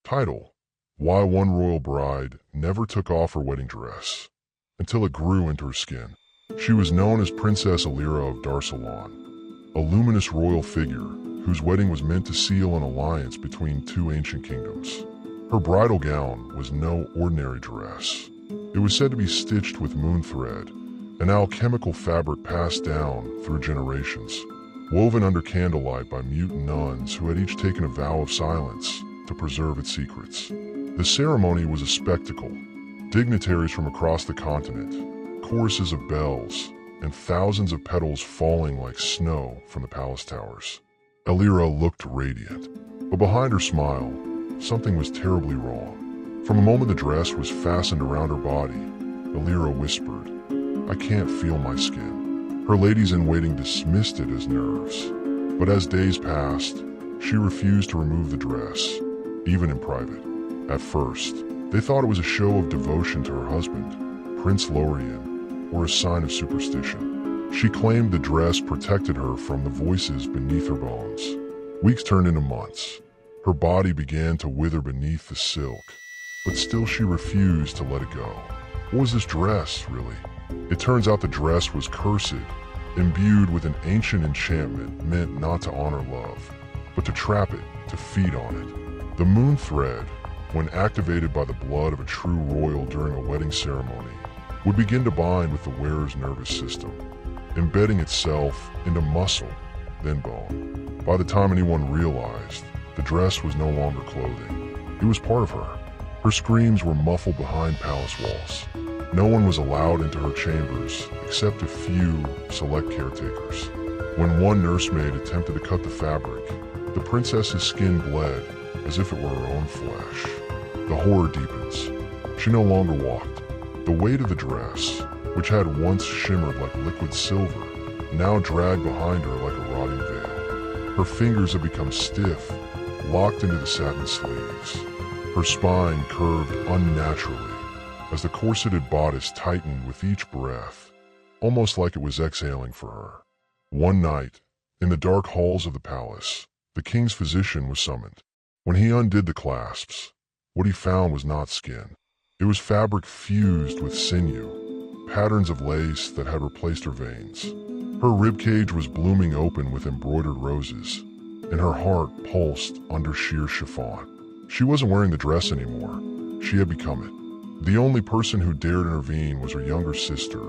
Title: Why One Royal Bride Never Took Off Her Wedding Dress Until It Grew into Her Skin. She was known as Princess Elira of Darsalan, a luminous royal figure whose wedding was meant to seal an alliance between two ancient kingdoms. Her bridal gown was no ordinary dress. It was said to be stitched with moon thread, an alchemical fabric passed down through generations, woven under candlelight by mute nuns who had each taken a vow of silence to preserve its secrets. The ceremony was a spectacle. Dignitaries from across the continent, choruses of bells, and thousands of petals falling like snow from the palace towers. Elira looked radiant, but behind her smile, something was terribly wrong. From the moment the dress was fastened around her body, Elira whispered, "I can't feel my skin." Her ladies-in-waiting dismissed it as nerves, but as days passed, she refused to remove the dress, even in private. At first, they thought it was a show of devotion to her husband, Prince Lorien, or a sign of superstition. She claimed the dress protected her from the voices beneath her bones. Weeks turned into months. Her body began to wither beneath the silk, but still she refused to let it go. What was this dress, really? It turns out the dress was cursed, imbued with an ancient enchantment meant not to honor love, but to trap it, to feed on it. The moon thread, when activated by the blood of a true royal during a wedding ceremony, would begin to bind with the wearer's nervous system, embedding itself into muscle, then bone. By the time anyone realized, the dress was no longer clothing. It was part of her. Her screams were muffled behind palace walls. No one was allowed into her chambers except a few select caretakers. When one nursemaid attempted to cut the fabric, the princess's skin bled as if it were her own flesh. The horror deepens. She no longer walked. The weight of the dress, which had once shimmered like liquid silver, now dragged behind her like a rotting veil. Her fingers had become stiff, locked into the satin sleeves. Her spine curved unnaturally as the corseted bodice tightened with each breath, almost like it was exhaling for her. One night, in the dark halls of the palace, the king's physician was summoned. When he undid the clasps, what he found was not skin. It was fabric fused with sinew, patterns of lace that had replaced her veins. Her ribcage was blooming open with embroidered roses, and her heart pulsed under sheer chiffon. She wasn't wearing the dress anymore. She had become it. The only person who dared intervene was her younger sister,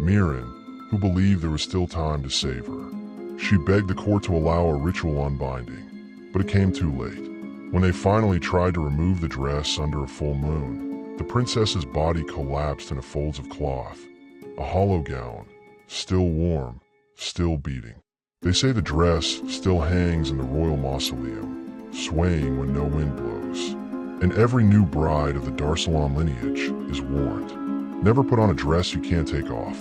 Mirren, who believed there was still time to save her. She begged the court to allow a ritual unbinding, but it came too late. When they finally tried to remove the dress under a full moon, the princess's body collapsed into folds of cloth, a hollow gown, still warm, still beating. They say the dress still hangs in the royal mausoleum, swaying when no wind blows. And every new bride of the Darsalan lineage is warned. Never put on a dress you can't take off,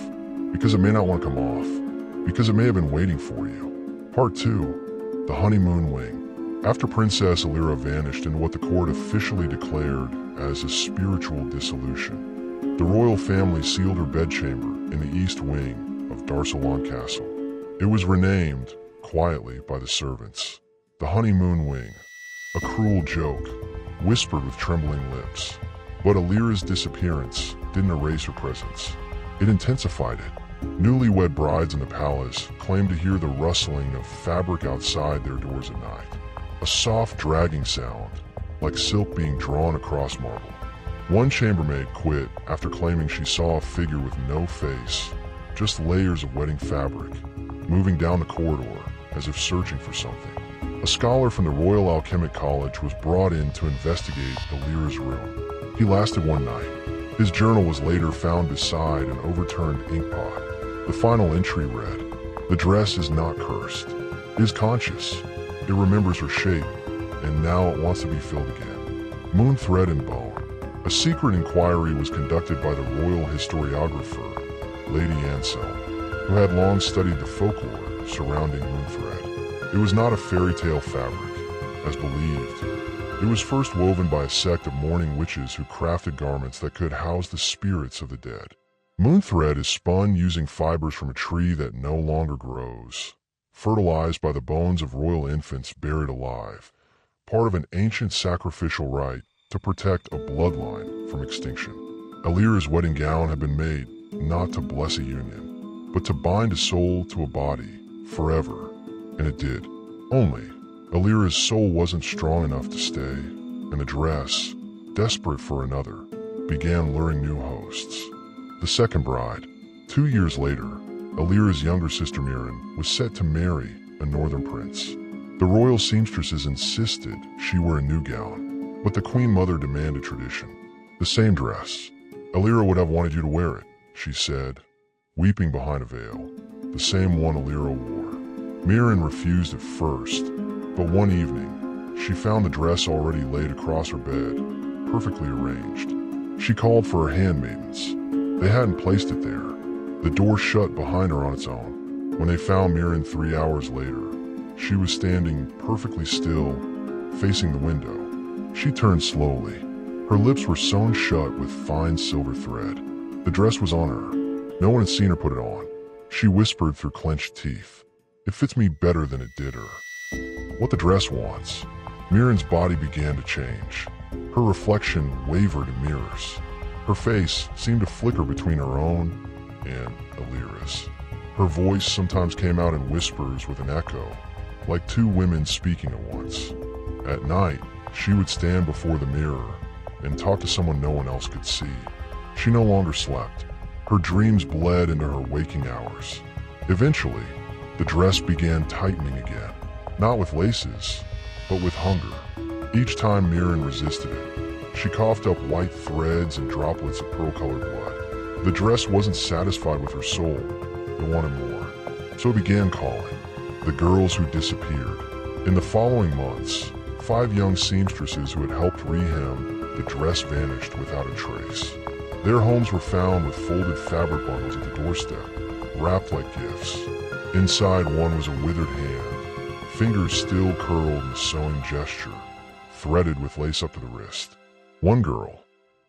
because it may not want to come off, because it may have been waiting for you. Part 2. The Honeymoon Wing. After Princess Elira vanished into what the court officially declared as a spiritual dissolution, the royal family sealed her bedchamber in the east wing of Darsalan Castle. It was renamed, quietly by the servants, the Honeymoon Wing, a cruel joke, whispered with trembling lips. But Elira's disappearance didn't erase her presence. It intensified it. Newlywed brides in the palace claimed to hear the rustling of fabric outside their doors at night. A soft dragging sound, like silk being drawn across marble. One chambermaid quit after claiming she saw a figure with no face, just layers of wedding fabric, moving down the corridor as if searching for something. A scholar from the Royal Alchemic College was brought in to investigate Elira's room. He lasted one night. His journal was later found beside an overturned inkpot. The final entry read, "The dress is not cursed. It is conscious. It remembers her shape, and now it wants to be filled again." Moon thread and bone. A secret inquiry was conducted by the royal historiographer, Lady Anselm, who had long studied the folklore surrounding moon thread. It was not a fairy tale fabric, as believed. It was first woven by a sect of mourning witches who crafted garments that could house the spirits of the dead. Moon thread is spun using fibers from a tree that no longer grows, fertilized by the bones of royal infants buried alive, part of an ancient sacrificial rite to protect a bloodline from extinction. Elira's wedding gown had been made not to bless a union, but to bind a soul to a body forever, and it did. Only, Elira's soul wasn't strong enough to stay, and the dress, desperate for another, began luring new hosts. The second bride, 2 years later, Elira's younger sister Miran, was set to marry a northern prince. The royal seamstresses insisted she wear a new gown, but the queen mother demanded tradition. The same dress. Elira would have wanted you to wear it, she said, weeping behind a veil. The same one Elira wore. Miran refused at first, but one evening, she found the dress already laid across her bed, perfectly arranged. She called for her handmaidens. They hadn't placed it there. The door shut behind her on its own. When they found Miran 3 hours later, she was standing perfectly still, facing the window. She turned slowly. Her lips were sewn shut with fine silver thread. The dress was on her. No one had seen her put it on. She whispered through clenched teeth, "It fits me better than it did her." What the dress wants. Miran's body began to change. Her reflection wavered in mirrors. Her face seemed to flicker between her own and Elira's. Her voice sometimes came out in whispers with an echo, like two women speaking at once. At night, she would stand before the mirror and talk to someone no one else could see. She no longer slept. Her dreams bled into her waking hours. Eventually, the dress began tightening again, not with laces, but with hunger. Each time Miran resisted it, she coughed up white threads and droplets of pearl-colored blood. The dress wasn't satisfied with her soul. It wanted more. So it began calling. The girls who disappeared. In the following months, 5 young seamstresses who had helped rehem the dress vanished without a trace. Their homes were found with folded fabric bundles at the doorstep, wrapped like gifts. Inside one was a withered hand, fingers still curled in a sewing gesture, threaded with lace up to the wrist. One girl,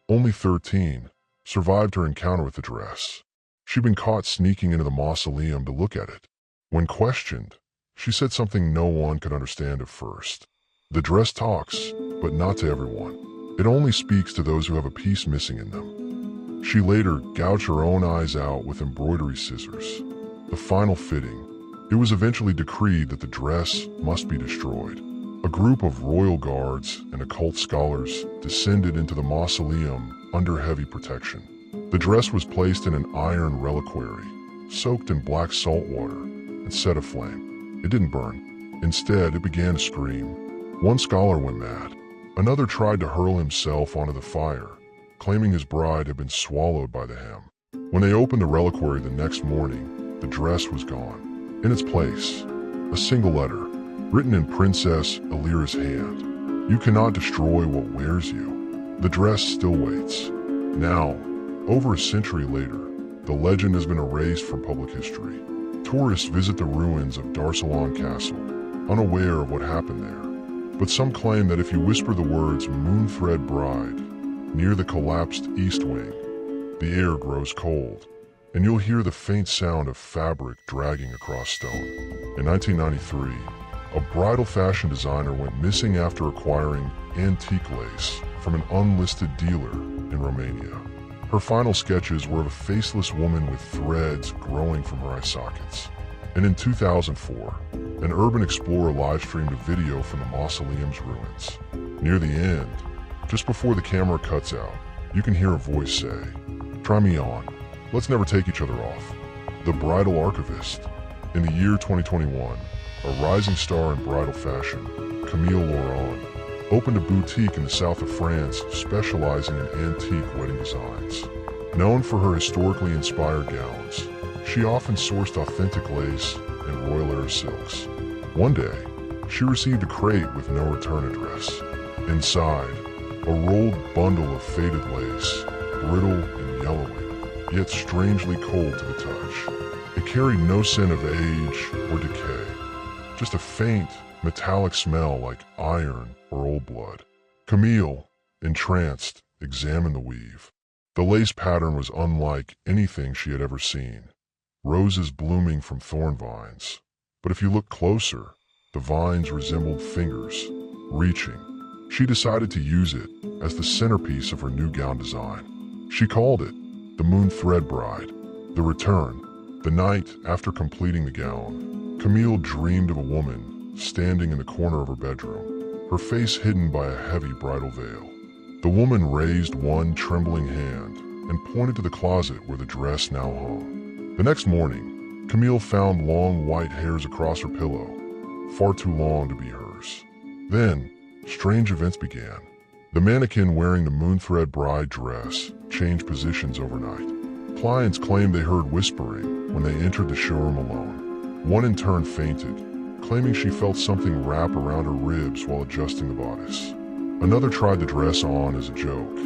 only 13, survived her encounter with the dress. She'd been caught sneaking into the mausoleum to look at it. When questioned, she said something no one could understand at first. The dress talks, but not to everyone. It only speaks to those who have a piece missing in them. She later gouged her own eyes out with embroidery scissors. The final fitting. It was eventually decreed that the dress must be destroyed. A group of royal guards and occult scholars descended into the mausoleum under heavy protection. The dress was placed in an iron reliquary, soaked in black salt water, and set aflame. It didn't burn. Instead, it began to scream. One scholar went mad. Another tried to hurl himself onto the fire, claiming his bride had been swallowed by the hem. When they opened the reliquary the next morning, the dress was gone. In its place, a single letter, written in Princess Elira's hand. "You cannot destroy what wears you." The dress still waits. Now, over a century later, the legend has been erased from public history. Tourists visit the ruins of Darsalan Castle, unaware of what happened there. But some claim that if you whisper the words "Moonthread Bride" near the collapsed east wing, the air grows cold, and you'll hear the faint sound of fabric dragging across stone. In 1993, a bridal fashion designer went missing after acquiring antique lace from an unlisted dealer in Romania. Her final sketches were of a faceless woman with threads growing from her eye sockets. And in 2004, an urban explorer live-streamed a video from the mausoleum's ruins. Near the end, just before the camera cuts out, you can hear a voice say, "Try me on. Let's never take each other off." The bridal archivist. In the year 2021, a rising star in bridal fashion, Camille Laurent, opened a boutique in the south of France specializing in antique wedding designs. Known for her historically inspired gowns, she often sourced authentic lace and royal era silks. One day, she received a crate with no return address. Inside, a rolled bundle of faded lace, brittle and yellowing, yet strangely cold to the touch. It carried no scent of age or decay, just a faint, metallic smell like iron or old blood. Camille, entranced, examined the weave. The lace pattern was unlike anything she had ever seen. Roses blooming from thorn vines. But if you looked closer, the vines resembled fingers, reaching. She decided to use it as the centerpiece of her new gown design. She called it the Moon Thread Bride. The return. The night after completing the gown, Camille dreamed of a woman standing in the corner of her bedroom, her face hidden by a heavy bridal veil. The woman raised one trembling hand and pointed to the closet where the dress now hung. The next morning, Camille found long white hairs across her pillow, far too long to be hers. Then, strange events began. The mannequin wearing the Moon Thread Bride dress changed positions overnight. Clients claimed they heard whispering when they entered the showroom alone. One in turn fainted, claiming she felt something wrap around her ribs while adjusting the bodice. Another tried the dress on as a joke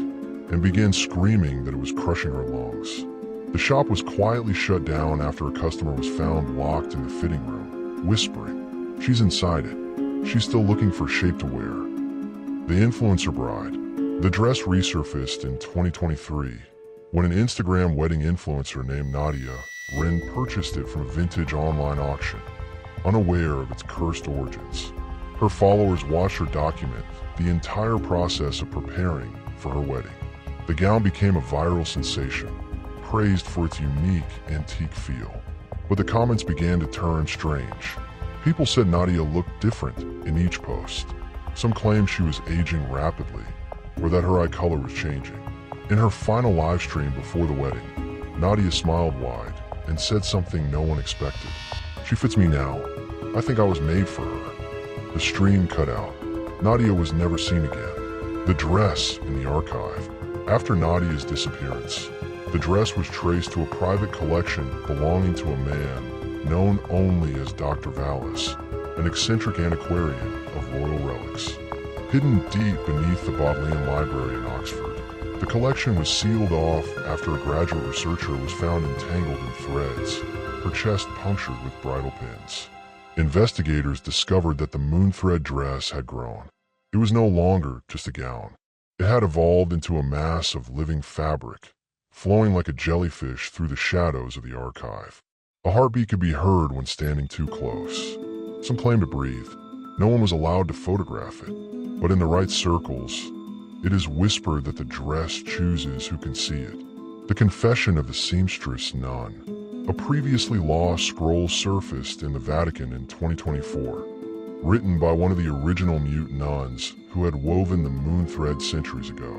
and began screaming that it was crushing her lungs. The shop was quietly shut down after a customer was found locked in the fitting room, whispering, "She's inside it. She's still looking for shape to wear." The influencer bride. The dress resurfaced in 2023 when an Instagram wedding influencer named Nadia Rin purchased it from a vintage online auction, unaware of its cursed origins. Her followers watched her document the entire process of preparing for her wedding. The gown became a viral sensation, praised for its unique, antique feel. But the comments began to turn strange. People said Nadia looked different in each post. Some claimed she was aging rapidly, or that her eye color was changing. In her final live stream before the wedding, Nadia smiled wide and said something no one expected. "She fits me now. I think I was made for her." The stream cut out. Nadia was never seen again. The dress in the archive. After Nadia's disappearance, the dress was traced to a private collection belonging to a man known only as Dr. Vallis, an eccentric antiquarian of royal relics. Hidden deep beneath the Bodleian Library in Oxford, the collection was sealed off after a graduate researcher was found entangled in threads, her chest punctured with bridal pins. Investigators discovered that the moon thread dress had grown. It was no longer just a gown. It had evolved into a mass of living fabric, flowing like a jellyfish through the shadows of the archive. A heartbeat could be heard when standing too close. Some claimed to breathe. No one was allowed to photograph it, but in the right circles, it is whispered that the dress chooses who can see it. The Confession of the Seamstress Nun. A previously lost scroll surfaced in the Vatican in 2024, written by one of the original mute nuns who had woven the moon thread centuries ago.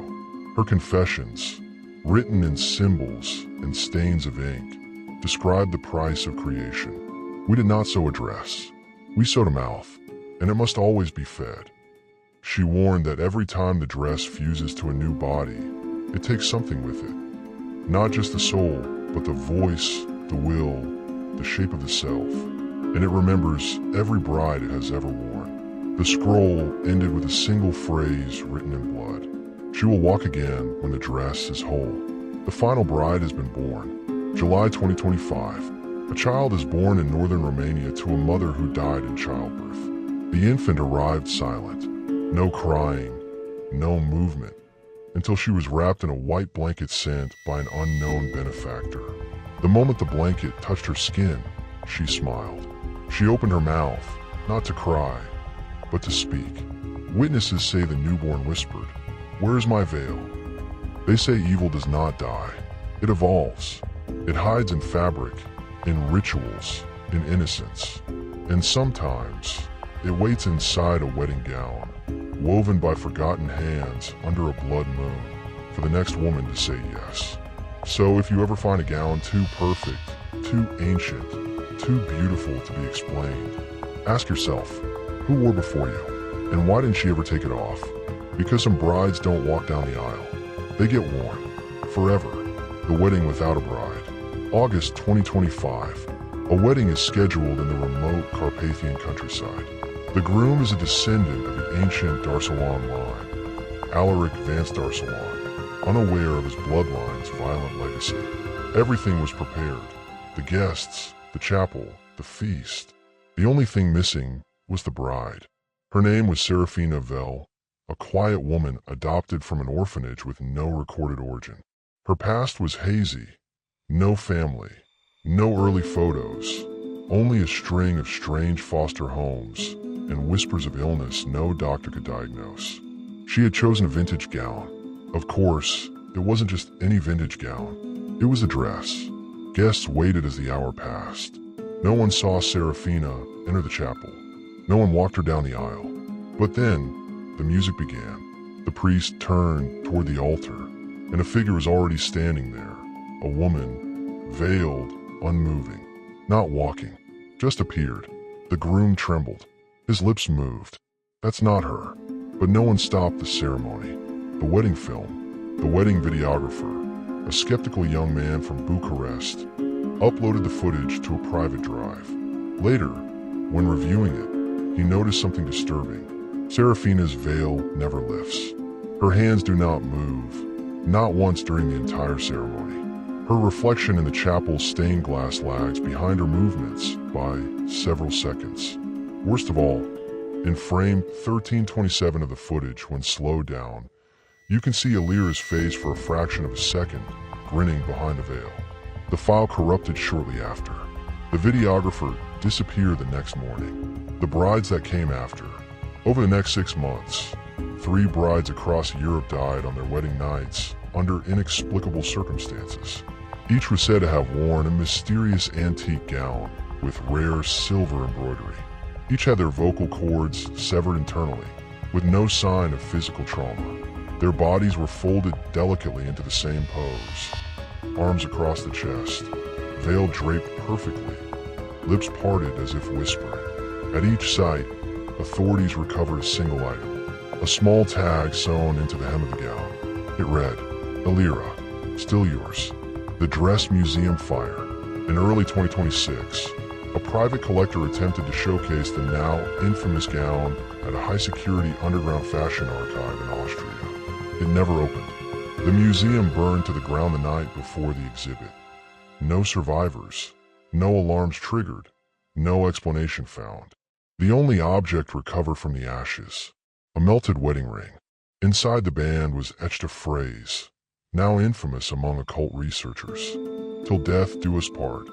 Her confessions, written in symbols and stains of ink, described the price of creation. "We did not sew a dress. We sewed a mouth, and it must always be fed." She warned that every time the dress fuses to a new body, it takes something with it. Not just the soul, but the voice, the will, the shape of the self. And it remembers every bride it has ever worn. The scroll ended with a single phrase written in blood. She will walk again when the dress is whole. The final bride has been born. July 2025. A child is born in northern Romania to a mother who died in childbirth. The infant arrived silent. No crying, no movement, until she was wrapped in a white blanket sent by an unknown benefactor. The moment the blanket touched her skin, she smiled. She opened her mouth, not to cry, but to speak. Witnesses say the newborn whispered, "Where is my veil?" They say evil does not die. It evolves. It hides in fabric, in rituals, in innocence. And sometimes, it waits inside a wedding gown, woven by forgotten hands under a blood moon, for the next woman to say yes. So if you ever find a gown too perfect, too ancient, too beautiful to be explained, ask yourself, who wore before you? And why didn't she ever take it off? Because some brides don't walk down the aisle. They get worn. Forever. The Wedding Without a Bride. August 2025. A wedding is scheduled in the remote Carpathian countryside. The groom is a descendant of the ancient Darsalan line, Alaric Vance Darsalan, unaware of his bloodline's violent legacy. Everything was prepared. The guests, the chapel, the feast. The only thing missing was the bride. Her name was Serafina Vel, a quiet woman adopted from an orphanage with no recorded origin. Her past was hazy. No family, no early photos, only a string of strange foster homes and whispers of illness no doctor could diagnose. She had chosen a vintage gown. Of course, it wasn't just any vintage gown. It was a dress. Guests waited as the hour passed. No one saw Serafina enter the chapel. No one walked her down the aisle. But then, the music began. The priest turned toward the altar, and a figure was already standing there. A woman, veiled, unmoving, not walking, just appeared. The groom trembled. His lips moved. That's not her. But no one stopped the ceremony. The wedding film, the wedding videographer, a skeptical young man from Bucharest, uploaded the footage to a private drive. Later, when reviewing it, he noticed something disturbing. Serafina's veil never lifts. Her hands do not move, not once during the entire ceremony. Her reflection in the chapel's stained glass lags behind her movements by several seconds. Worst of all, in frame 1327 of the footage, when slowed down, you can see Elira's face for a fraction of a second, grinning behind the veil. The file corrupted shortly after. The videographer disappeared the next morning. The brides that came after. Over the next 6 months, 3 brides across Europe died on their wedding nights under inexplicable circumstances. Each was said to have worn a mysterious antique gown with rare silver embroidery. Each had their vocal cords severed internally, with no sign of physical trauma. Their bodies were folded delicately into the same pose, arms across the chest, veil draped perfectly, lips parted as if whispering. At each site, authorities recovered a single item, a small tag sewn into the hem of the gown. It read, "Elira, still yours." The dress museum fire. In early 2026, a private collector attempted to showcase the now infamous gown at a high-security underground fashion archive in Austria. It never opened. The museum burned to the ground the night before the exhibit. No survivors, no alarms triggered, no explanation found. The only object recovered from the ashes, a melted wedding ring. Inside the band was etched a phrase, now infamous among occult researchers: "Till death do us part.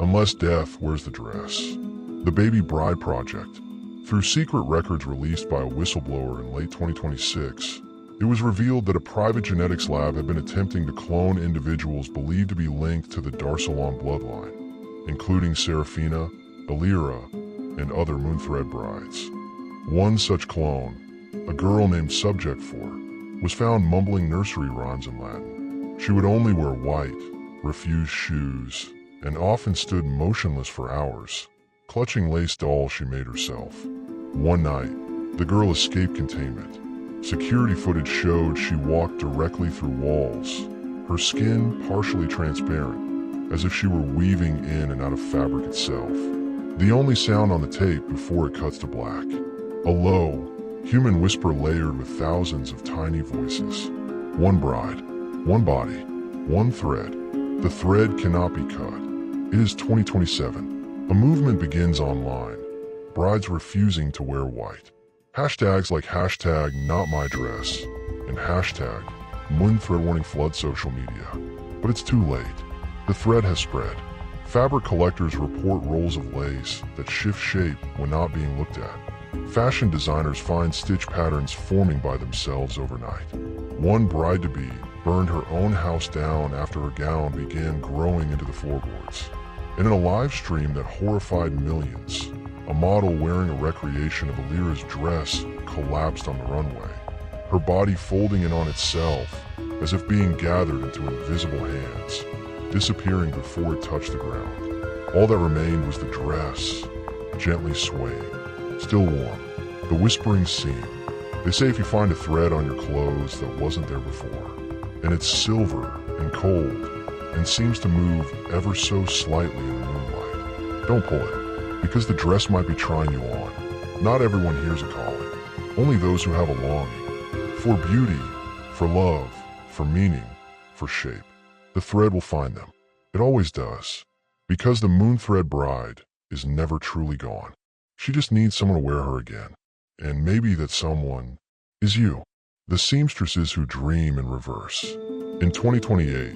Unless death wears the dress." The Baby Bride Project. Through secret records released by a whistleblower in late 2026, it was revealed that a private genetics lab had been attempting to clone individuals believed to be linked to the Darsalon bloodline, including Serafina, Elira, and other Moonthread brides. One such clone, a girl named Subject 4, was found mumbling nursery rhymes in Latin. She would only wear white, refuse shoes, and often stood motionless for hours, clutching lace dolls she made herself. One night, the girl escaped containment. Security footage showed she walked directly through walls, her skin partially transparent, as if she were weaving in and out of fabric itself. The only sound on the tape before it cuts to black. A low, human whisper layered with thousands of tiny voices. One bride, one body, one thread. The thread cannot be cut. It is 2027. A movement begins online. Brides refusing to wear white. Hashtags like hashtag #NotMyDress and hashtag #MoonThreadWarning flood social media. But it's too late. The thread has spread. Fabric collectors report rolls of lace that shift shape when not being looked at. Fashion designers find stitch patterns forming by themselves overnight. One bride-to-be burned her own house down after her gown began growing into the floorboards. And in a live stream that horrified millions, a model wearing a recreation of Elira's dress collapsed on the runway, her body folding in on itself as if being gathered into invisible hands, disappearing before it touched the ground. All that remained was the dress, gently swaying, still warm, the whispering seam. They say if you find a thread on your clothes that wasn't there before, and it's silver and cold, and seems to move ever so slightly in the moonlight, don't pull it, because the dress might be trying you on. Not everyone hears a calling, only those who have a longing. For beauty, for love, for meaning, for shape. The thread will find them. It always does. Because the Moonthread bride is never truly gone. She just needs someone to wear her again. And maybe that someone is you. The seamstresses who dream in reverse. In 2028,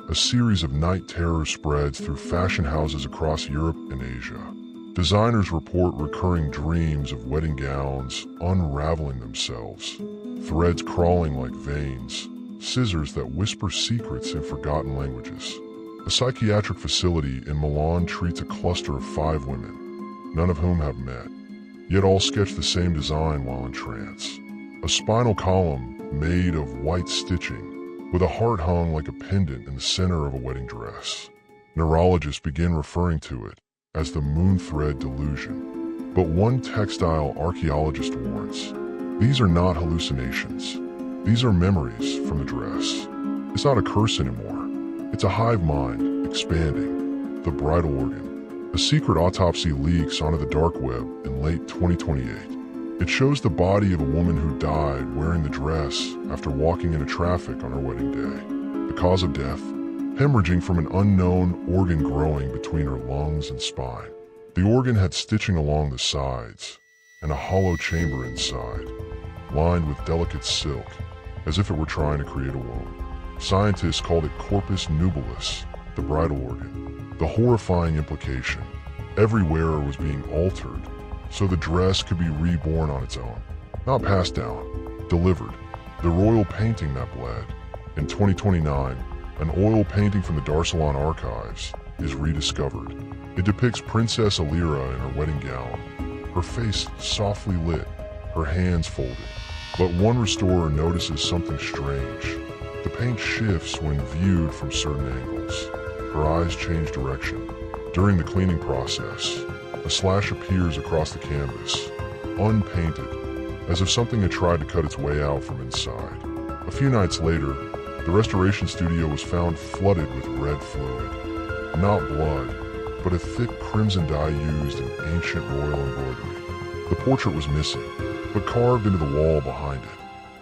a series of night terror spreads through fashion houses across Europe and Asia. Designers report recurring dreams of wedding gowns unraveling themselves, threads crawling like veins, scissors that whisper secrets in forgotten languages. A psychiatric facility in Milan treats a cluster of 5 women, none of whom have met, yet all sketch the same design while in trance. A spinal column made of white stitching, with a heart hung like a pendant in the center of a wedding dress. Neurologists begin referring to it as the moon thread delusion. But one textile archaeologist warns, these are not hallucinations. These are memories from the dress. It's not a curse anymore. It's a hive mind expanding. The bridal organ. A secret autopsy leaks onto the dark web in late 2028. It shows the body of a woman who died wearing the dress after walking into traffic on her wedding day. The cause of death? Hemorrhaging from an unknown organ growing between her lungs and spine. The organ had stitching along the sides and a hollow chamber inside, lined with delicate silk, as if it were trying to create a womb. Scientists called it corpus nubilis, the bridal organ. The horrifying implication: every wearer was being altered so the dress could be reborn on its own. Not passed down, delivered. The royal painting that bled. In 2029, an oil painting from the Darsalan archives is rediscovered. It depicts Princess Elira in her wedding gown, her face softly lit, her hands folded. But one restorer notices something strange. The paint shifts when viewed from certain angles. Her eyes change direction. During the cleaning process, a slash appears across the canvas, unpainted, as if something had tried to cut its way out from inside. A few nights later, the restoration studio was found flooded with red fluid. Not blood, but a thick crimson dye used in ancient royal embroidery. The portrait was missing, but carved into the wall behind it.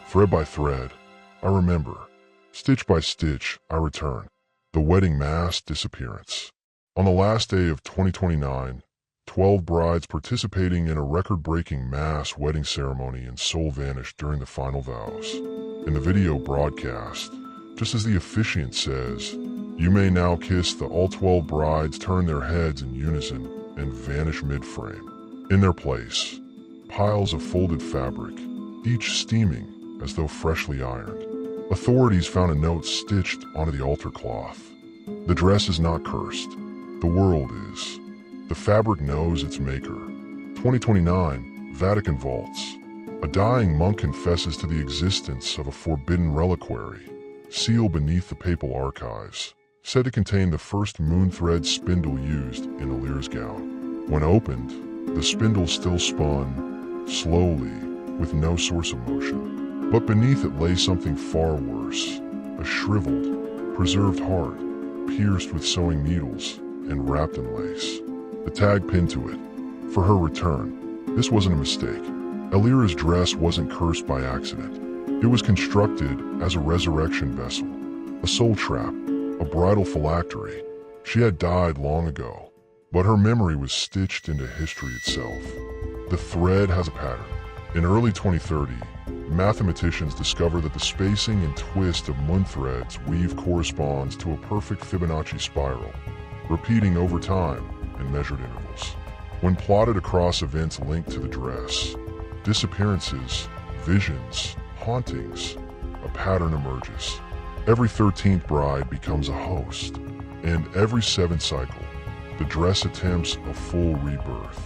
Thread by thread, I remember. Stitch by stitch, I return. The wedding mass disappearance. On the last day of 2029, 12 brides participating in a record-breaking mass wedding ceremony in Seoul vanished during the final vows. In the video broadcast, just as the officiant says, "You may now kiss," all 12 brides turn their heads in unison and vanish mid-frame. In their place, piles of folded fabric, each steaming as though freshly ironed. Authorities found a note stitched onto the altar cloth. The dress is not cursed. The world is. The fabric knows its maker. 2029, Vatican vaults. A dying monk confesses to the existence of a forbidden reliquary, sealed beneath the papal archives, said to contain the first moon thread spindle used in Elira's gown. When opened, the spindle still spun, slowly, with no source of motion. But beneath it lay something far worse, a shriveled, preserved heart, pierced with sewing needles and wrapped in lace. The tag pinned to it, for her return. This wasn't a mistake. Elira's dress wasn't cursed by accident. It was constructed as a resurrection vessel, a soul trap, a bridal phylactery. She had died long ago, but her memory was stitched into history itself. The thread has a pattern. In early 2030, mathematicians discover that the spacing and twist of moon threads weave corresponds to a perfect Fibonacci spiral, repeating over time in measured intervals. When plotted across events linked to the dress, disappearances, visions, hauntings, a pattern emerges. Every 13th bride becomes a host, and every 7th cycle, the dress attempts a full rebirth.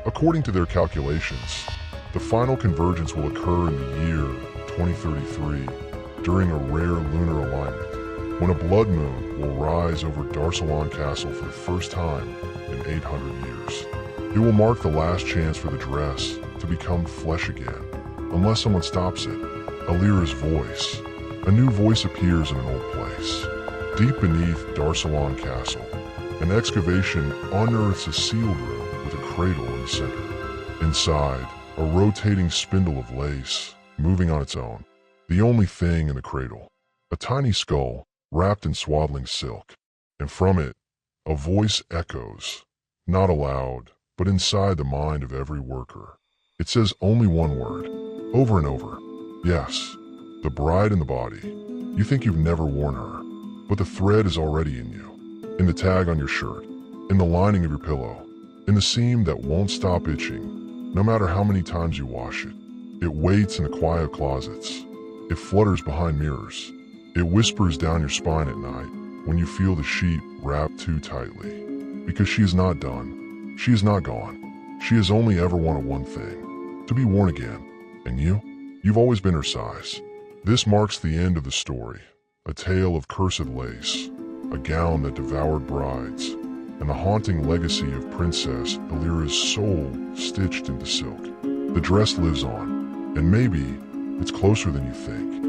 According to their calculations, the final convergence will occur in the year 2033 during a rare lunar alignment, when a blood moon will rise over Darsalan Castle for the first time in 800 years. It will mark the last chance for the dress to become flesh again, unless someone stops it. Elira's voice. A new voice appears in an old place. Deep beneath Darsalan Castle, an excavation unearths a sealed room with a cradle in the center. Inside, a rotating spindle of lace, moving on its own. The only thing in the cradle, a tiny skull wrapped in swaddling silk. And from it, a voice echoes, not aloud, but inside the mind of every worker. It says only one word, over and over. Yes, the bride in the body. You think you've never worn her, but the thread is already in you. In the tag on your shirt, in the lining of your pillow, in the seam that won't stop itching, no matter how many times you wash it. It waits in the quiet closets. It flutters behind mirrors. It whispers down your spine at night when you feel the sheet wrapped too tightly. Because she is not done. She is not gone. She has only ever wanted one thing: to be worn again. And you've always been her size. This marks the end of the story. A tale of cursed lace, a gown that devoured brides, and the haunting legacy of Princess Elira's soul stitched into silk. The dress lives on, and maybe it's closer than you think.